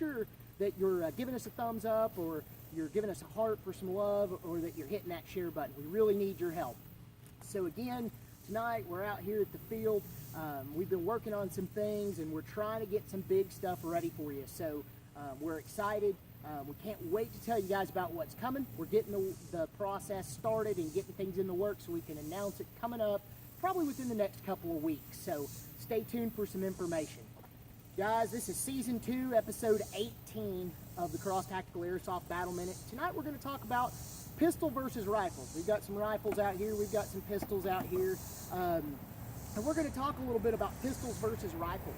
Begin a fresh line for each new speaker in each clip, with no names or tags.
sure that you're giving us a thumbs up, or you're giving us a heart for some love, or that you're hitting that share button. We really need your help. So again, tonight we're out here at the field. We've been working on some things, and we're trying to get some big stuff ready for you. So we're excited. We can't wait to tell you guys about what's coming. We're getting the process started and getting things in the works so we can announce it coming up probably within the next couple of weeks. So stay tuned for some information. Guys, this is Season 2, Episode 18 of the Cross Tactical Airsoft Battle Minute. Tonight we're going to talk about pistol versus rifles. We've got some rifles out here, we've got some pistols out here, and we're going to talk a little bit about pistols versus rifles.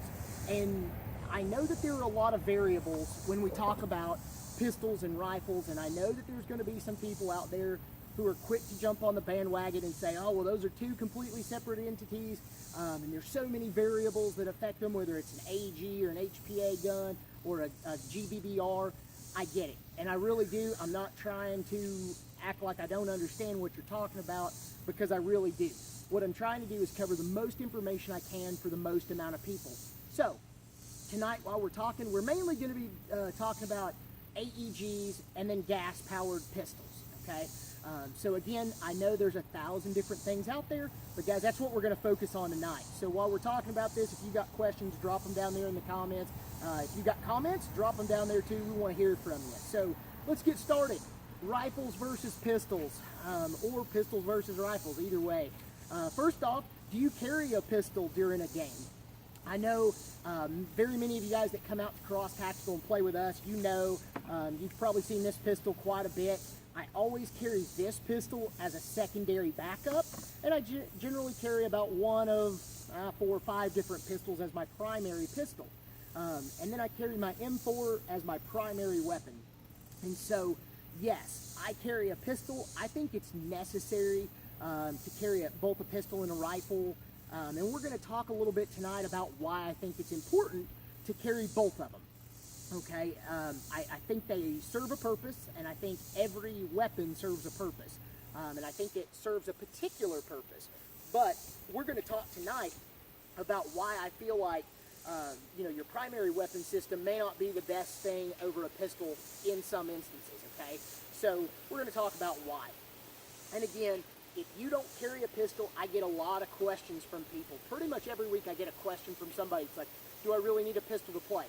And I know that there are a lot of variables when we talk about pistols and rifles, and I know that there's going to be some people out there who are quick to jump on the bandwagon and say, oh, well, those are two completely separate entities, and there's so many variables that affect them, whether it's an AG or an HPA gun or a GBBR. I get it, and I really do. I'm not trying to act like I don't understand what you're talking about, because I really do. What I'm trying to do is cover the most information I can for the most amount of people. So tonight, while we're talking, we're mainly going to be talking about AEGs and then gas-powered pistols, okay? So again, I know there's 1,000 different things out there, but guys, that's what we're going to focus on tonight. So while we're talking about this, if you got questions, drop them down there in the comments. If you got comments, drop them down there too. We want to hear from you. So let's get started. Rifles versus pistols, or pistols versus rifles, either way. First off, do you carry a pistol during a game? I know very many of you guys that come out to Cross Tactical and play with us, you know, you've probably seen this pistol quite a bit. I always carry this pistol as a secondary backup, and I generally carry about one of 4 or 5 different pistols as my primary pistol. And then I carry my M4 as my primary weapon. And so, yes, I carry a pistol. I think it's necessary to carry both a pistol and a rifle. And we're going to talk a little bit tonight about why I think it's important to carry both of them. Okay, I think they serve a purpose, and I think every weapon serves a purpose. And I think it serves a particular purpose. But we're going to talk tonight about why I feel like your primary weapon system may not be the best thing over a pistol in some instances, okay? So we're going to talk about why. And again, if you don't carry a pistol, I get a lot of questions from people. Pretty much every week I get a question from somebody. It's like, do I really need a pistol to play?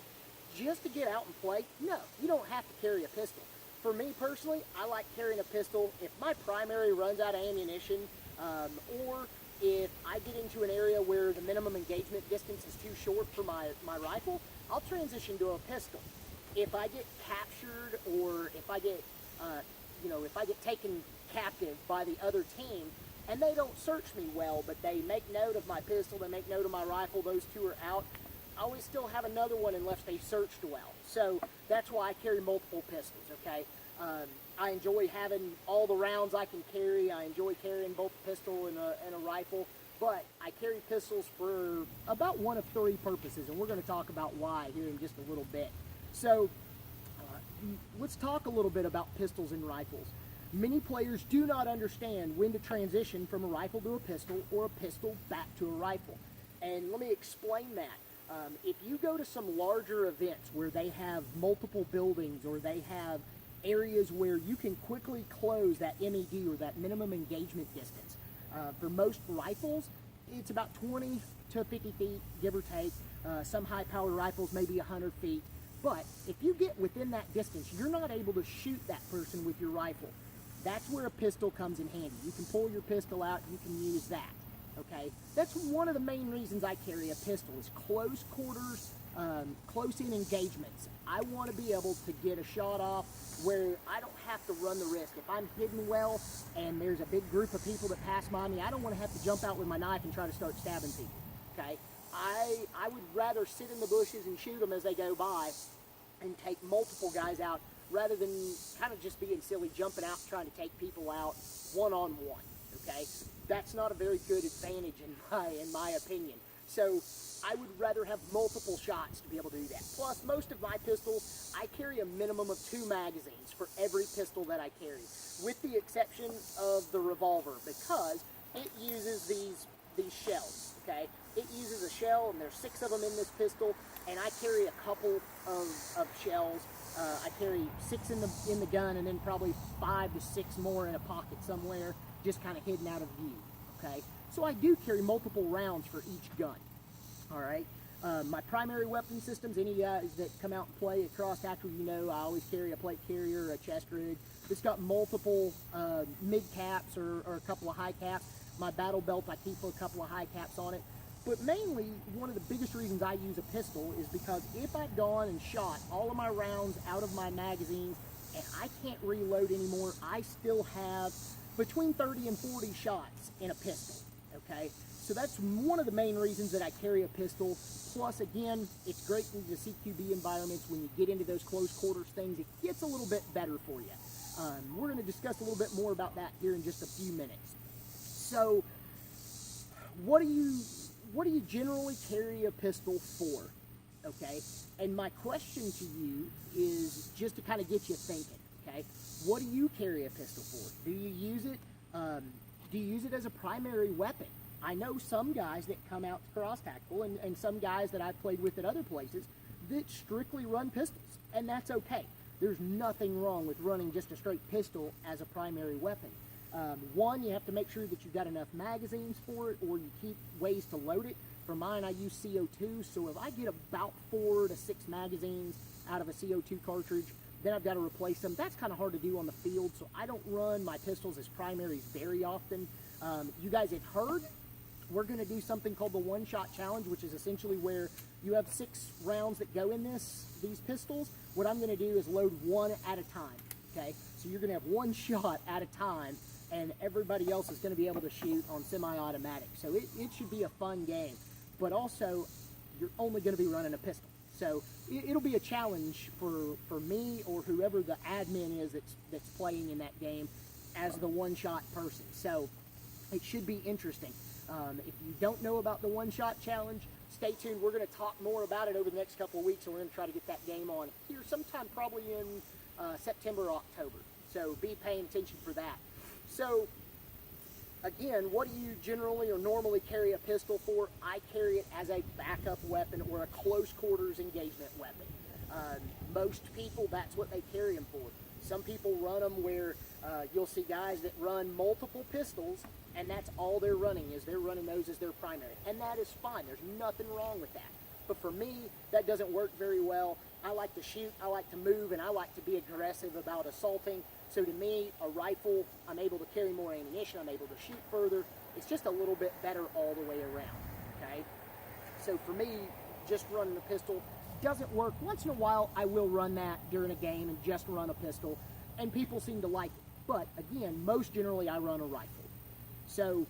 Just to get out and play? No, you don't have to carry a pistol. For me personally, I like carrying a pistol if my primary runs out of ammunition, or if I get into an area where the minimum engagement distance is too short for my rifle, I'll transition to a pistol. If I get captured, or if I get, if I get taken captive by the other team, and they don't search me well, but they make note of my pistol, they make note of my rifle, those two are out, I always still have another one unless they searched well. So that's why I carry multiple pistols, okay? I enjoy having all the rounds I can carry. I enjoy carrying both a pistol and a rifle, but I carry pistols for about one of 3 purposes, and we're going to talk about why here in just a little bit. So let's talk a little bit about pistols and rifles. Many players do not understand when to transition from a rifle to a pistol, or a pistol back to a rifle. And let me explain that. If you go to some larger events where they have multiple buildings, or they have areas where you can quickly close that MED, or that minimum engagement distance, for most rifles, it's about 20 to 50 feet, give or take. Some high-powered rifles may be 100 feet. But if you get within that distance, you're not able to shoot that person with your rifle. That's where a pistol comes in handy. You can pull your pistol out, you can use that. Okay, that's one of the main reasons I carry a pistol, is close quarters, close-in engagements. I want to be able to get a shot off where I don't have to run the risk. If I'm hidden well and there's a big group of people that pass by me, I don't want to have to jump out with my knife and try to start stabbing people. Okay, I would rather sit in the bushes and shoot them as they go by and take multiple guys out, rather than kind of just being silly, jumping out trying to take people out one-on-one. Okay, that's not a very good advantage in my opinion. So I would rather have multiple shots to be able to do that. Plus, most of my pistols, I carry a minimum of 2 magazines for every pistol that I carry, with the exception of the revolver, because it uses these shells. okay? It uses a shell, and there's 6 of them in this pistol, and I carry a couple of shells. I carry 6 in the gun, and then probably 5 to 6 more in a pocket somewhere, just kind of hidden out of view, okay? So I do carry multiple rounds for each gun, all right? My primary weapon systems, any guys that come out and play at cross tactical, you know I always carry a plate carrier, a chest rig. It's got multiple mid caps or a couple of high caps. My battle belt, I keep a couple of high caps on it. But mainly, one of the biggest reasons I use a pistol is because if I've gone and shot all of my rounds out of my magazines and I can't reload anymore, I still have between 30 and 40 shots in a pistol, okay? So that's one of the main reasons that I carry a pistol. Plus, again, it's great in the CQB environments. When you get into those close quarters things, it gets a little bit better for you. We're going to discuss a little bit more about that here in just a few minutes. So, what do you generally carry a pistol for? Okay, and my question to you is just to kind of get you thinking. Okay, what do you carry a pistol for? Do you use it? Do you use it as a primary weapon? I know some guys that come out to cross tactical and some guys that I've played with at other places that strictly run pistols, and that's okay. There's nothing wrong with running just a straight pistol as a primary weapon. One, you have to make sure that you've got enough magazines for it, or you keep ways to load it. For mine, I use CO2, so if I get about 4 to 6 magazines out of a CO2 cartridge, then I've got to replace them. That's kind of hard to do on the field, so I don't run my pistols as primaries very often. You guys have heard, we're going to do something called the one-shot challenge, which is essentially where you have 6 rounds that go in these pistols. What I'm going to do is load 1 at a time, okay? So you're going to have 1 shot at a time, and everybody else is going to be able to shoot on semi-automatic. So it should be a fun game. But also, you're only going to be running a pistol. So it'll be a challenge for me or whoever the admin is that's playing in that game as the one-shot person. So it should be interesting. If you don't know about the one-shot challenge, stay tuned. We're going to talk more about it over the next couple of weeks, and we're going to try to get that game on here sometime probably in September or October. So be paying attention for that. So again, what do you generally or normally carry a pistol for? I carry it as a backup weapon or a close quarters engagement weapon. Most people, that's what they carry them for. Some people run them where you'll see guys that run multiple pistols, and that's all they're running, is they're running those as their primary. And that is fine. There's nothing wrong with that. But for me, that doesn't work very well. I like to shoot, I like to move, and I like to be aggressive about assaulting. So to me, a rifle, I'm able to carry more ammunition, I'm able to shoot further. It's just a little bit better all the way around, okay? So for me, just running a pistol doesn't work. Once in a while, I will run that during a game and just run a pistol, and people seem to like it. But again, most generally, I run a rifle. So,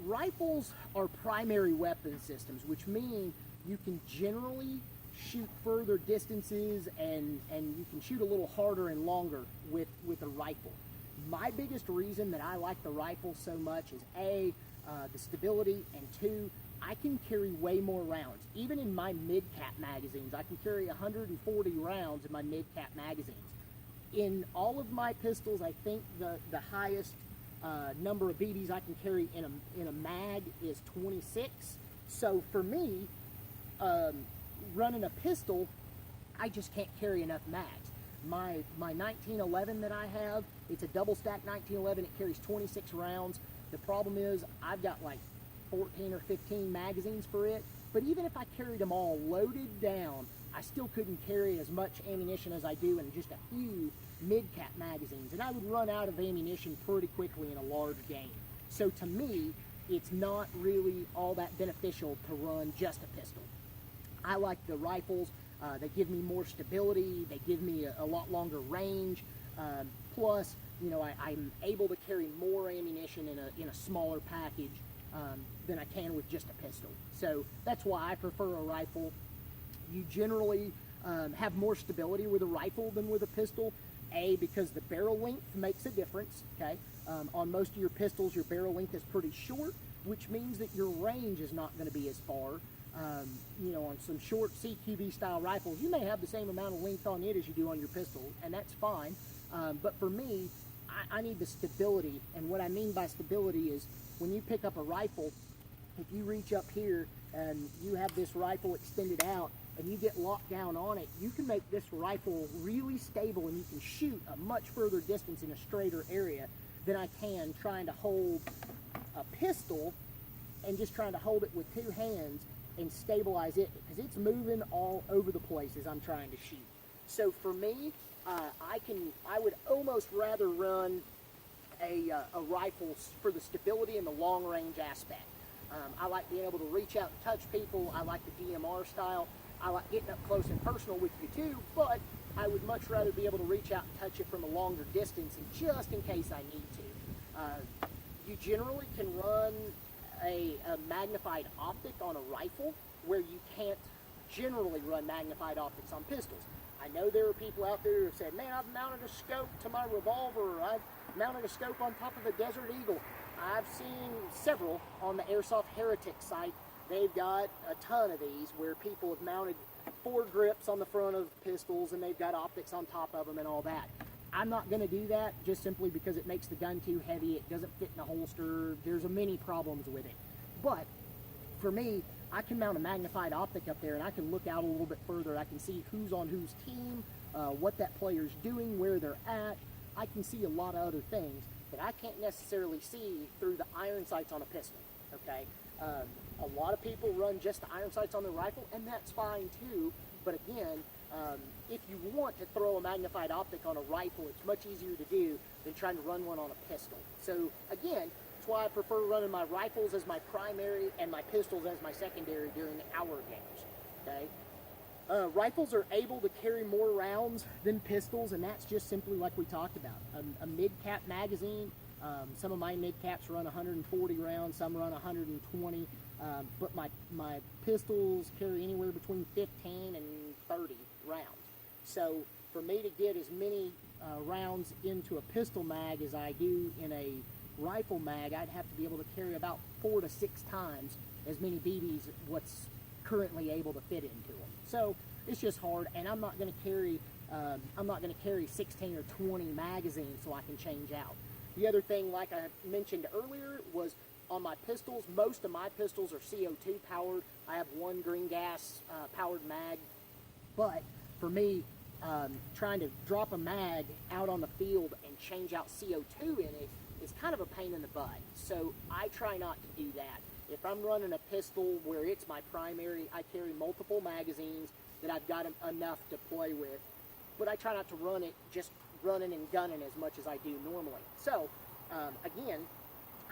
rifles are primary weapon systems, which mean you can generally shoot further distances and you can shoot a little harder and longer with a rifle. My biggest reason that I like the rifle so much is A, the stability, and 2, I can carry way more rounds. Even in my mid-cap magazines, I can carry 140 rounds in my mid-cap magazines. In all of my pistols, I think the highest number of BBs I can carry in a mag is 26. So for me, running a pistol, I just can't carry enough mags. My 1911 that I have, it's a double stack 1911. It carries 26 rounds. The problem is I've got like 14 or 15 magazines for it. But even if I carried them all loaded down, I still couldn't carry as much ammunition as I do in just a few mid-cap magazines. And I would run out of ammunition pretty quickly in a large game. So to me, it's not really all that beneficial to run just a pistol. I like the rifles. They give me more stability. They give me a lot longer range. Plus, you know, I'm able to carry more ammunition in a smaller package than I can with just a pistol. So that's why I prefer a rifle. You generally have more stability with a rifle than with a pistol. A, because the barrel length makes a difference, okay? On most of your pistols, your barrel length is pretty short, which means that your range is not going to be as far. You know, on some short CQB style rifles, you may have the same amount of length on it as you do on your pistol, and that's fine. But for me, I need the stability. And what I mean by stability is when you pick up a rifle, if you reach up here and you have this rifle extended out and you get locked down on it, you can make this rifle really stable and you can shoot a much further distance in a straighter area than I can trying to hold a pistol and just trying to hold it with two hands and stabilize it, because it's moving all over the place as I'm trying to shoot. So for me, I would almost rather run a rifle for the stability and the long range aspect. I like being able to reach out and touch people. I like the DMR style. I like getting up close and personal with you too, but I would much rather be able to reach out and touch it from a longer distance, and just in case I need to. You generally can run a magnified optic on a rifle where you can't generally run magnified optics on pistols. I know there are people out there who have said, man, I've mounted a scope to my revolver, or I've mounted a scope on top of a Desert Eagle. I've seen several on the Airsoft Heretic site. They've got a ton of these where people have mounted 4 grips on the front of pistols and they've got optics on top of them and all that. I'm not going to do that just simply because it makes the gun too heavy. It doesn't fit in the holster. There's many problems with it. But for me, I can mount a magnified optic up there and I can look out a little bit further. I can see who's on whose team, what that player's doing, where they're at. I can see a lot of other things that I can't necessarily see through the iron sights on a pistol, okay? A lot of people run just the iron sights on their rifle, and that's fine too. But again, if you want to throw a magnified optic on a rifle, it's much easier to do than trying to run one on a pistol. So again, that's why I prefer running my rifles as my primary and my pistols as my secondary during our games, okay? Rifles are able to carry more rounds than pistols, and that's just simply like we talked about. A mid-cap magazine, some of my mid-caps run 140 rounds, some run 120, but my pistols carry anywhere between 15 and 30 rounds. So for me to get as many rounds into a pistol mag as I do in a rifle mag, I'd have to be able to carry about 4 to 6 times as many BBs what's currently able to fit into them. So it's just hard, and I'm not going to carry 16 or 20 magazines so I can change out. The other thing, like I mentioned earlier, was on my pistols. Most of my pistols are CO2 powered. I have one green gas powered mag, but for me, trying to drop a mag out on the field and change out CO2 in it is kind of a pain in the butt. So I try not to do that. If I'm running a pistol where it's my primary, I carry multiple magazines that I've got enough to play with, but I try not to run it just running and gunning as much as I do normally. So again,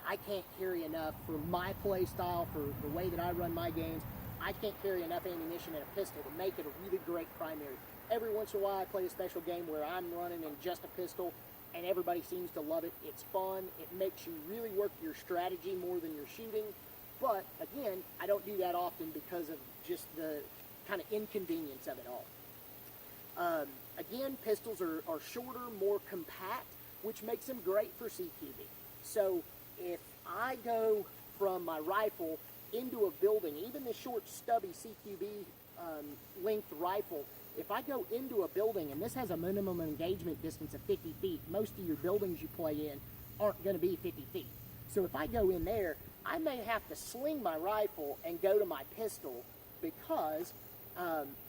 I can't carry enough for my play style, for the way that I run my games. I can't carry enough ammunition in a pistol to make it a really great primary. Every once in a while I play a special game where I'm running in just a pistol and everybody seems to love it. It's fun. It makes you really work your strategy more than your shooting. But again, I don't do that often because of just the kind of inconvenience of it all. Again, pistols are shorter, more compact, which makes them great for CQB. So if I go from my rifle into a building, even the short, stubby CQB length rifle, if I go into a building, and this has a minimum engagement distance of 50 feet, most of your buildings you play in aren't going to be 50 feet. So if I go in there, I may have to sling my rifle and go to my pistol because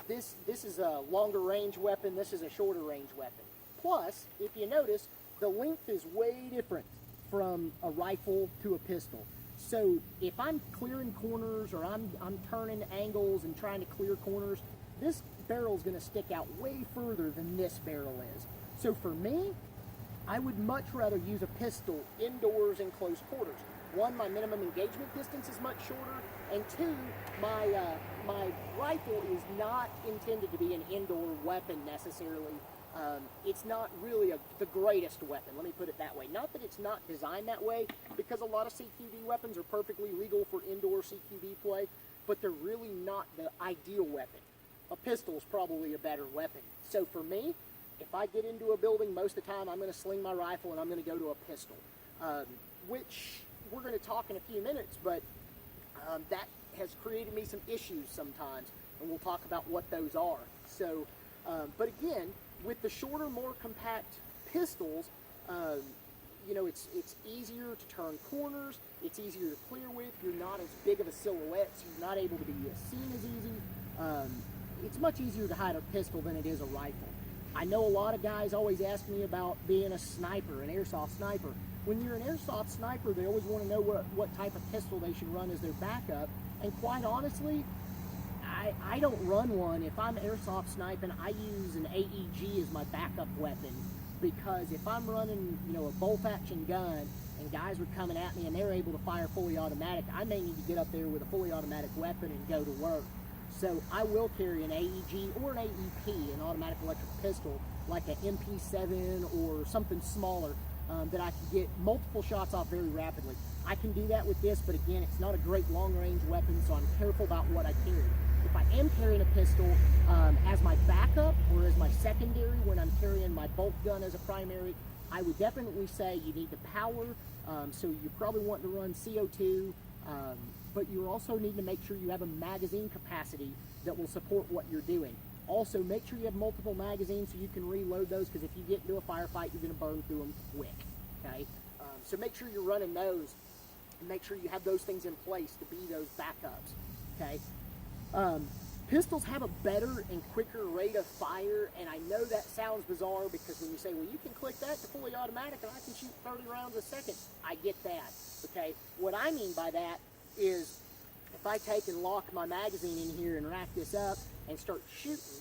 this is a longer range weapon, this is a shorter range weapon. Plus, if you notice, the length is way different from a rifle to a pistol. So if I'm clearing corners or I'm turning angles and trying to clear corners, this barrel is going to stick out way further than this barrel is. So for me, I would much rather use a pistol indoors in close quarters. One, my minimum engagement distance is much shorter, and two, my rifle is not intended to be an indoor weapon necessarily. It's not really the greatest weapon, let me put it that way. Not that it's not designed that way, because a lot of CQB weapons are perfectly legal for indoor CQB play, but they're really not the ideal weapon. A pistol is probably a better weapon. So for me, if I get into a building, most of the time I'm going to sling my rifle and I'm going to go to a pistol, which we're going to talk in a few minutes, but that has created me some issues sometimes, and we'll talk about what those are. So, but again, with the shorter, more compact pistols, you know, it's easier to turn corners, it's easier to clear with, you're not as big of a silhouette, so you're not able to be seen as easy. It's much easier to hide a pistol than it is a rifle. I know a lot of guys always ask me about being a sniper, an airsoft sniper. When you're an airsoft sniper, they always want to know what type of pistol they should run as their backup, and quite honestly, I don't run one. If I'm airsoft sniping, I use an AEG as my backup weapon, because if I'm running, you know, a bolt action gun and guys are coming at me and they're able to fire fully automatic, I may need to get up there with a fully automatic weapon and go to work. So I will carry an AEG or an AEP, an automatic electric pistol, like an MP7 or something smaller, that I can get multiple shots off very rapidly. I can do that with this, but again, it's not a great long-range weapon, so I'm careful about what I carry. If I am carrying a pistol as my backup or as my secondary when I'm carrying my bolt gun as a primary, I would definitely say you need the power, so you probably want to run CO2, but you also need to make sure you have a magazine capacity that will support what you're doing. Also, make sure you have multiple magazines so you can reload those, because if you get into a firefight, you're going to burn through them quick, okay? So make sure you're running those, and make sure you have those things in place to be those backups, okay? Pistols have a better and quicker rate of fire, and I know that sounds bizarre, because when you say, well, you can click that to fully automatic and I can shoot 30 rounds a second, I get that, okay? What I mean by that is, if I take and lock my magazine in here and rack this up and start shooting,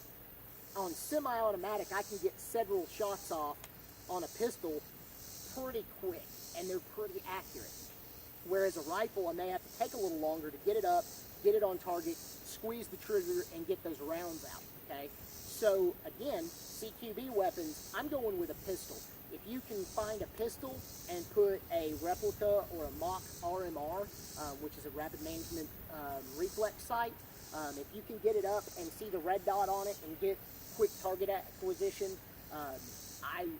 on semi-automatic I can get several shots off on a pistol pretty quick, and they're pretty accurate. Whereas a rifle, I may have to take a little longer to get it up, get it on target, squeeze the trigger, and get those rounds out, okay? So again, CQB weapons, I'm going with a pistol. If you can find a pistol and put a replica or a mock RMR, which is a rapid management reflex sight, if you can get it up and see the red dot on it and get quick target acquisition,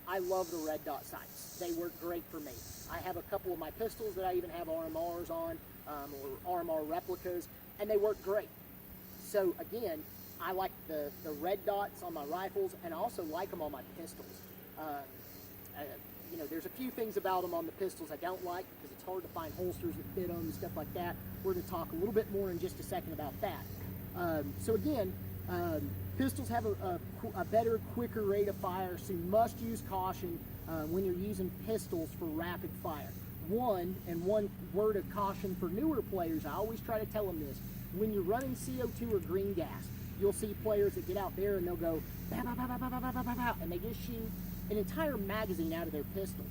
I love the red dot sights. They work great for me. I have a couple of my pistols that I even have RMRs on, or RMR replicas, and they work great. So again, I like the red dots on my rifles, and I also like them on my pistols. You know, there's a few things about them on the pistols I don't like, because it's hard to find holsters that fit them and stuff like that. We're going to talk a little bit more in just a second about that. So again, pistols have a better, quicker rate of fire, so you must use caution when you're using pistols for rapid fire. One word of caution for newer players, I always try to tell them this: when you're running CO2 or green gas, you'll see players that get out there and they'll go, bah, bah, bah, bah, bah, bah, bah, bah, bah, and they just shoot an entire magazine out of their pistol.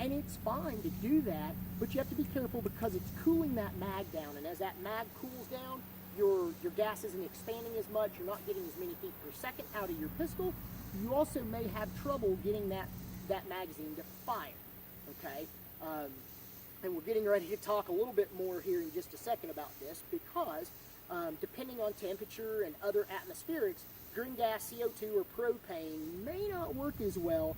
And it's fine to do that, but you have to be careful, because it's cooling that mag down, and as that mag cools down, your gas isn't expanding as much, you're not getting as many feet per second out of your pistol. You also may have trouble getting that magazine to fire, okay? And we're getting ready to talk a little bit more here in just a second about this, because depending on temperature and other atmospherics, green gas, CO2, or propane may not work as well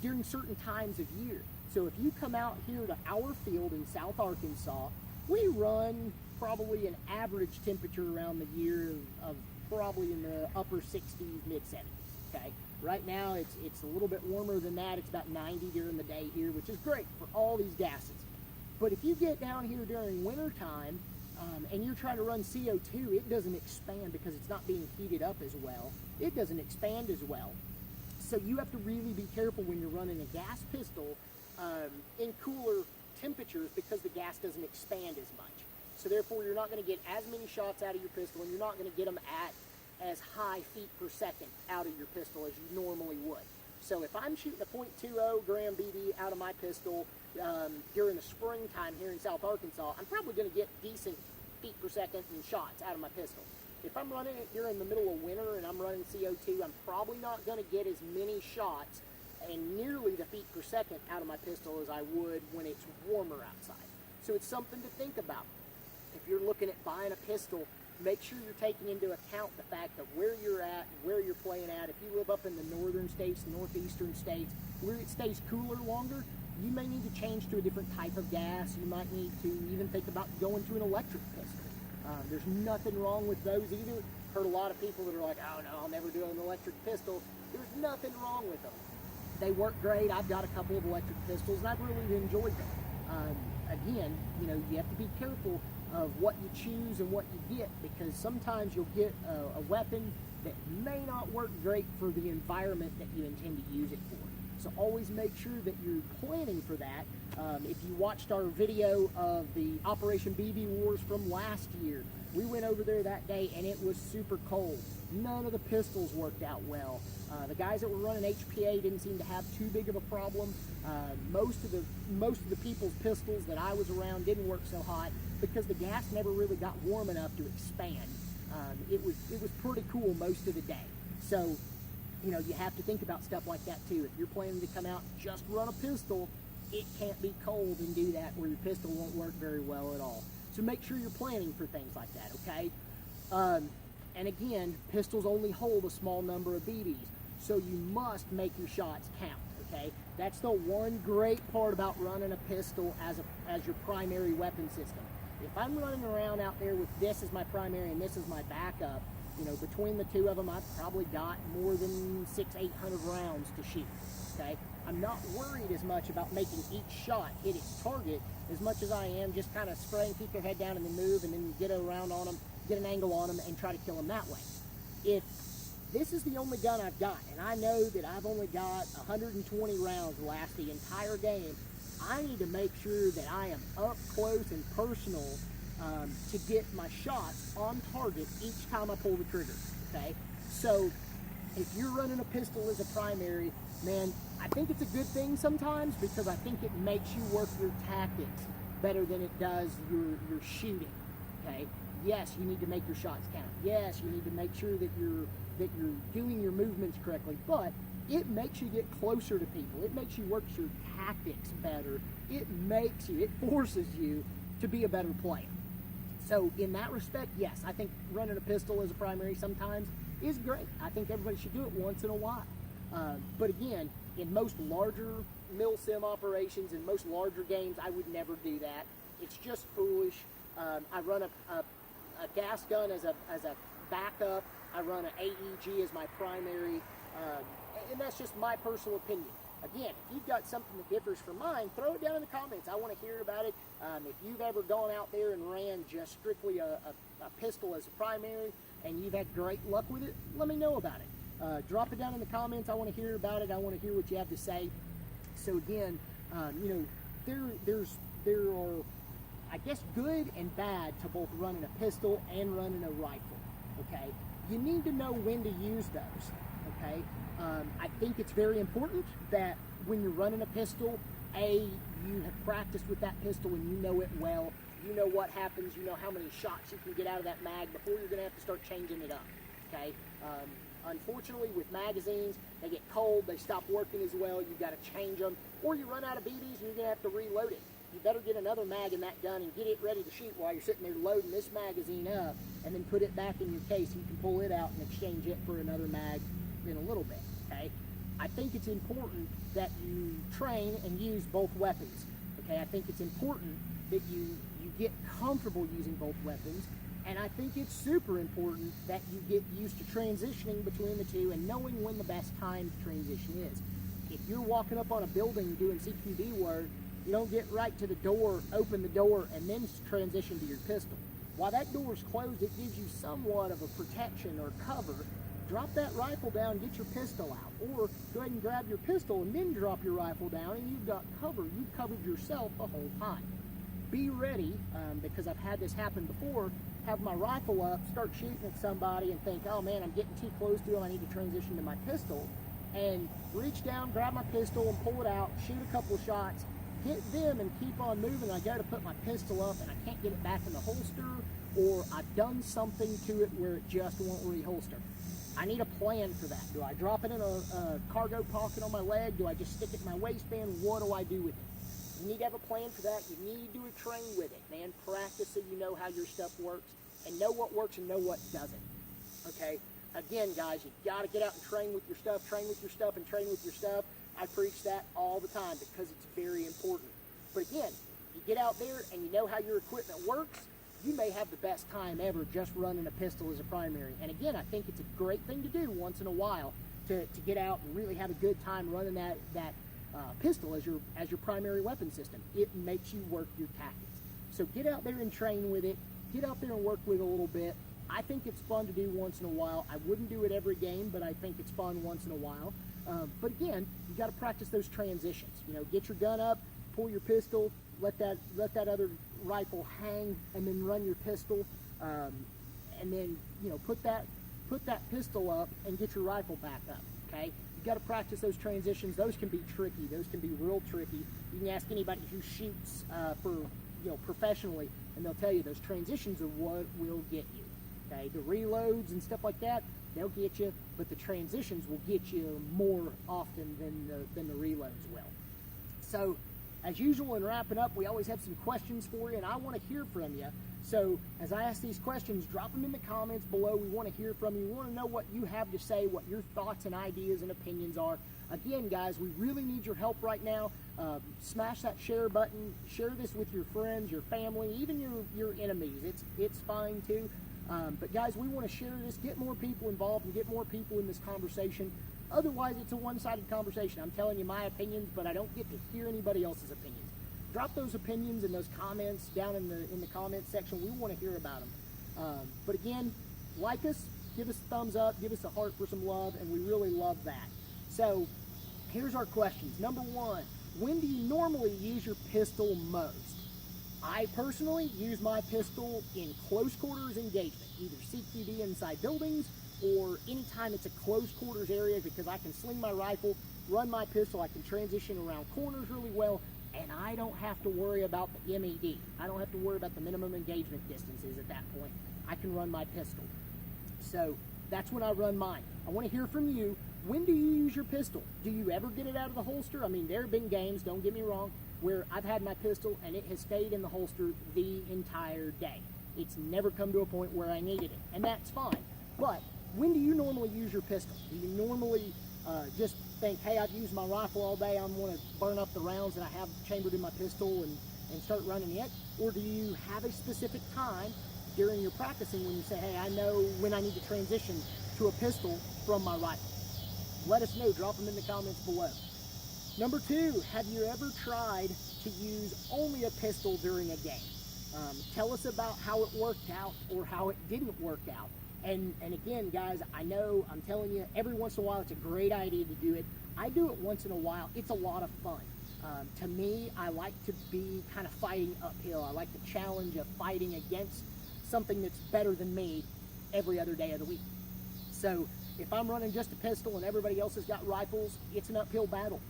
during certain times of year. So if you come out here to our field in South Arkansas, we run probably an average temperature around the year of probably in the upper 60s, mid 70s, okay? Right now it's a little bit warmer than that. It's about 90 during the day here, which is great for all these gases. But if you get down here during winter time, and you're trying to run CO2, it doesn't expand because it's not being heated up as well. It doesn't expand as well. So you have to really be careful when you're running a gas pistol in cooler temperatures, because the gas doesn't expand as much. So therefore, you're not going to get as many shots out of your pistol, and you're not going to get them at as high feet per second out of your pistol as you normally would. So if I'm shooting a .20 gram BB out of my pistol during the springtime here in South Arkansas, I'm probably going to get decent feet per second and shots out of my pistol. If I'm running it during the middle of winter and I'm running CO2, I'm probably not going to get as many shots and nearly the feet per second out of my pistol as I would when it's warmer outside. So it's something to think about. If you're looking at buying a pistol, make sure you're taking into account the fact of where you're at, where you're playing at. If you live up in the northern states, the northeastern states, where it stays cooler longer, you may need to change to a different type of gas. You might need to even think about going to an electric pistol. There's nothing wrong with those either. Heard a lot of people that are like, oh no, I'll never do an electric pistol. There's nothing wrong with them. They work great. I've got a couple of electric pistols, and I've really enjoyed them. Again, you know, you have to be careful of what you choose and what you get, because sometimes you'll get a weapon that may not work great for the environment that you intend to use it for. So always make sure that you're planning for that. If you watched our video of the Operation BB Wars from last year, we went over there that day and it was super cold. None of the pistols worked out well. The guys that were running HPA didn't seem to have too big of a problem. Most of the people's pistols that I was around didn't work so hot because the gas never really got warm enough to expand. It was pretty cool most of the day. So, you know, you have to think about stuff like that too. If you're planning to come out and just run a pistol, it can't be cold and do that where your pistol won't work very well at all. So make sure you're planning for things like that, okay? And again, pistols only hold a small number of BBs, so you must make your shots count, okay? That's the one great part about running a pistol as your primary weapon system. If I'm running around out there with this as my primary and this as my backup, you know, between the two of them, I've probably got more than 600-800 rounds to shoot, okay? I'm not worried as much about making each shot hit its target as much as I am just kind of spraying, keep their head down and then move and then get around on them, get an angle on them and try to kill them that way. If this is the only gun I've got, and I know that I've only got 120 rounds to last the entire game, I need to make sure that I am up close and personal to get my shots on target each time I pull the trigger, okay? So if you're running a pistol as a primary, man, I think it's a good thing sometimes because I think it makes you work your tactics better than it does your shooting, okay? Yes, you need to make your shots count. Yes, you need to make sure that you're doing your movements correctly, but it makes you get closer to people. It makes you work your tactics better. It forces you to be a better player. So in that respect, yes, I think running a pistol as a primary sometimes is great. I think everybody should do it once in a while. But again, in most larger mil-sim operations, in most larger games, I would never do that. It's just foolish. I run a gas gun as a backup. I run an AEG as my primary, and that's just my personal opinion. Again, if you've got something that differs from mine, throw it down in the comments. I want to hear about it. If you've ever gone out there and ran just strictly a pistol as a primary and you've had great luck with it, let me know about it. Drop it down in the comments. I want to hear about it. I want to hear what you have to say. So again, you know, there are, I guess, good and bad to both running a pistol and running a rifle, okay? You need to know when to use those, okay? I think it's very important that when you're running a pistol, you have practiced with that pistol and you know it well. You know what happens, you know how many shots you can get out of that mag before you're gonna have to start changing it up, okay? Unfortunately, with magazines, they get cold, they stop working as well, you've got to change them, or you run out of BBs and you're gonna have to reload it. You better get another mag in that gun and get it ready to shoot while you're sitting there loading this magazine up, and then put it back in your case. You can pull it out and exchange it for another mag in a little bit, okay? I think it's important that you train and use both weapons, okay? I think it's important that you get comfortable using both weapons, and I think it's super important that you get used to transitioning between the two and knowing when the best time to transition is. If you're walking up on a building doing CQB work, you don't get right to the door, open the door, and then transition to your pistol. While that door is closed, it gives you somewhat of a protection or cover. Drop that rifle down, get your pistol out, or go ahead and grab your pistol and then drop your rifle down, and you've got cover. You've covered yourself the whole time. Be ready, because I've had this happen before, have my rifle up, start shooting at somebody and think, oh man, I'm getting too close to them, I need to transition to my pistol, and reach down, grab my pistol and pull it out, shoot a couple of shots, hit them and keep on moving. I go to put my pistol up and I can't get it back in the holster, or I've done something to it where it just won't reholster. I need a plan for that. Do I drop it in a cargo pocket on my leg? Do I just stick it in my waistband? What do I do with it? You need to have a plan for that. You need to train with it, man. Practice so you know how your stuff works and know what works and know what doesn't, okay? Again, guys, you got to get out and train with your stuff, train with your stuff, and train with your stuff. I preach that all the time because it's very important. But again, you get out there and you know how your equipment works, you may have the best time ever just running a pistol as a primary. And again, I think it's a great thing to do once in a while to get out and really have a good time running that pistol as your primary weapon system. It makes you work your tactics. So get out there and train with it. Get out there and work with it a little bit. I think it's fun to do once in a while. I wouldn't do it every game, but I think it's fun once in a while. But again, you got to practice those transitions. You know, get your gun up, pull your pistol, let that other rifle hang, and then run your pistol, and then put that pistol up and get your rifle back up. Okay, you got to practice those transitions. Those can be tricky. Those can be real tricky. You can ask anybody who shoots professionally, and they'll tell you those transitions are what will get you. Okay, the reloads and stuff like that, they'll get you, but the transitions will get you more often than the reloads will. So, as usual, in wrapping up, we always have some questions for you, and I want to hear from you. So, as I ask these questions, drop them in the comments below. We want to hear from you. We want to know what you have to say, what your thoughts and ideas and opinions are. Again, guys, we really need your help right now. Smash that share button. Share this with your friends, your family, even your enemies. It's fine too. But guys, we want to share this, get more people involved, and get more people in this conversation. Otherwise, it's a one-sided conversation. I'm telling you my opinions, but I don't get to hear anybody else's opinions. Drop those opinions and those comments down in the comments section. We want to hear about them. But again, like us, give us a thumbs up, give us a heart for some love, and we really love that. So here's our questions. Number one, when do you normally use your pistol most? I personally use my pistol in close quarters engagement, either CQB inside buildings or anytime it's a close quarters area, because I can sling my rifle, run my pistol, I can transition around corners really well, and I don't have to worry about the MED. I don't have to worry about the minimum engagement distances at that point. I can run my pistol. So that's when I run mine. I want to hear from you. When do you use your pistol? Do you ever get it out of the holster? I mean, there have been games, don't get me wrong, where I've had my pistol and it has stayed in the holster the entire day. It's never come to a point where I needed it, and that's fine. But when do you normally use your pistol? Do you normally just think, hey, I've used my rifle all day, I'm going to burn up the rounds that I have chambered in my pistol and start running it? Or do you have a specific time during your practicing when you say, hey, I know when I need to transition to a pistol from my rifle? Let us know. Drop them in the comments below. Number two, have you ever tried to use only a pistol during a game? Tell us about how it worked out or how it didn't work out. And again, guys, I know I'm telling you, every once in a while it's a great idea to do it. I do it once in a while. It's a lot of fun. To me, I like to be kind of fighting uphill. I like the challenge of fighting against something that's better than me every other day of the week. So if I'm running just a pistol and everybody else has got rifles, it's an uphill battle.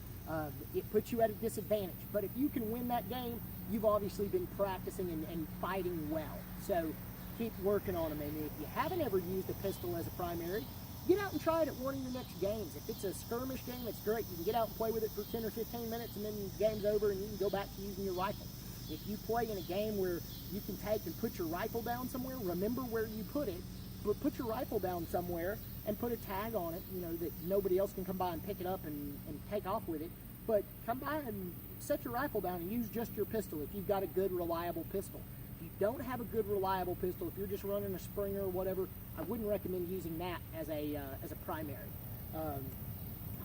It puts you at a disadvantage. But if you can win that game, you've obviously been practicing and fighting well. So keep working on them. And if you haven't ever used a pistol as a primary, get out and try it at one of your next games. If it's a skirmish game, it's great. You can get out and play with it for 10 or 15 minutes, and then the game's over and you can go back to using your rifle. If you play in a game where you can take and put your rifle down somewhere, remember where you put it, but put your rifle down somewhere and put a tag on it, that nobody else can come by and pick it up and take off with it. But come by and set your rifle down and use just your pistol if you've got a good, reliable pistol. If you don't have a good, reliable pistol, if you're just running a Springer or whatever, I wouldn't recommend using that as a primary,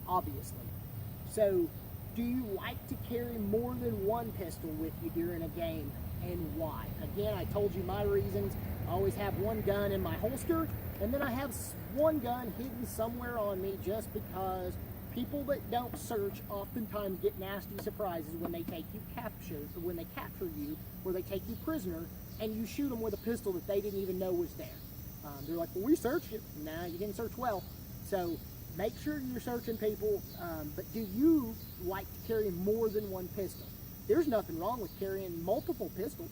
obviously. So, do you like to carry more than one pistol with you during a game, and why? Again, I told you my reasons. I always have one gun in my holster, and then I have one gun hidden somewhere on me just because people that don't search oftentimes get nasty surprises when they take you captured, or when they capture you, or they take you prisoner, and you shoot them with a pistol that they didn't even know was there. They're like, well, we searched it. Nah, you didn't search well. So make sure you're searching people, but do you like to carry more than one pistol? There's nothing wrong with carrying multiple pistols.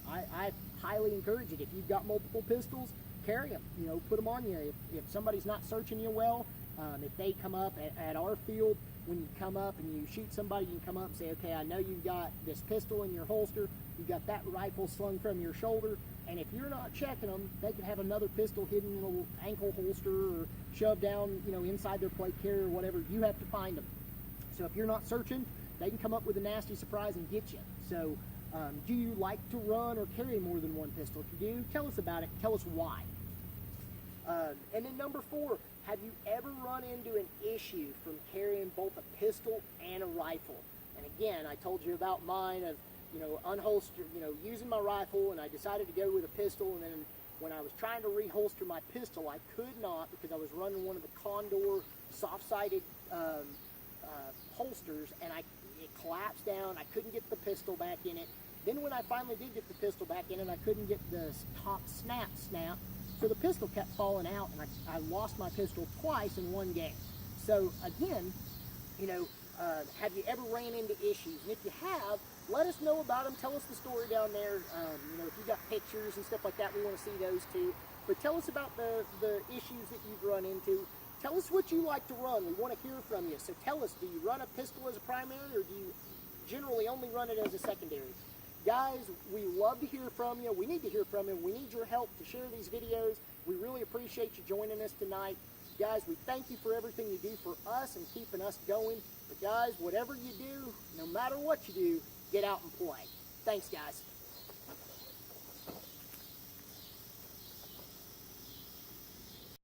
I highly encourage it. If you've got multiple pistols, carry them. Put them on you. If somebody's not searching you well, if they come up at our field, when you come up and you shoot somebody, you can come up and say, okay, I know you've got this pistol in your holster, you've got that rifle slung from your shoulder, and if you're not checking them, they could have another pistol hidden in a little ankle holster or shoved down, inside their plate carrier or whatever. You have to find them. So if you're not searching, they can come up with a nasty surprise and get you. So do you like to run or carry more than one pistol? If you do, tell us about it. Tell us why. And then number 4, Have you ever run into an issue from carrying both a pistol and a rifle? And again, I told you about mine of, unholster, using my rifle, and I decided to go with a pistol, and then when I was trying to reholster my pistol, I could not because I was running one of the Condor soft-sided holsters, and it collapsed down. I couldn't get the pistol back in it. Then when I finally did get the pistol back in it, I couldn't get the top snap. So the pistol kept falling out, and I lost my pistol twice in one game. So again, have you ever ran into issues? And if you have, let us know about them. Tell us the story down there. If you got pictures and stuff like that, we want to see those too. But tell us about the issues that you've run into. Tell us what you like to run. We want to hear from you. So tell us, do you run a pistol as a primary, or do you generally only run it as a secondary? Guys, we love to hear from you. We need to hear from you. We need your help to share these videos. We really appreciate you joining us tonight. Guys, we thank you for everything you do for us and keeping us going. But guys, whatever you do, no matter what you do, get out and play. Thanks, guys.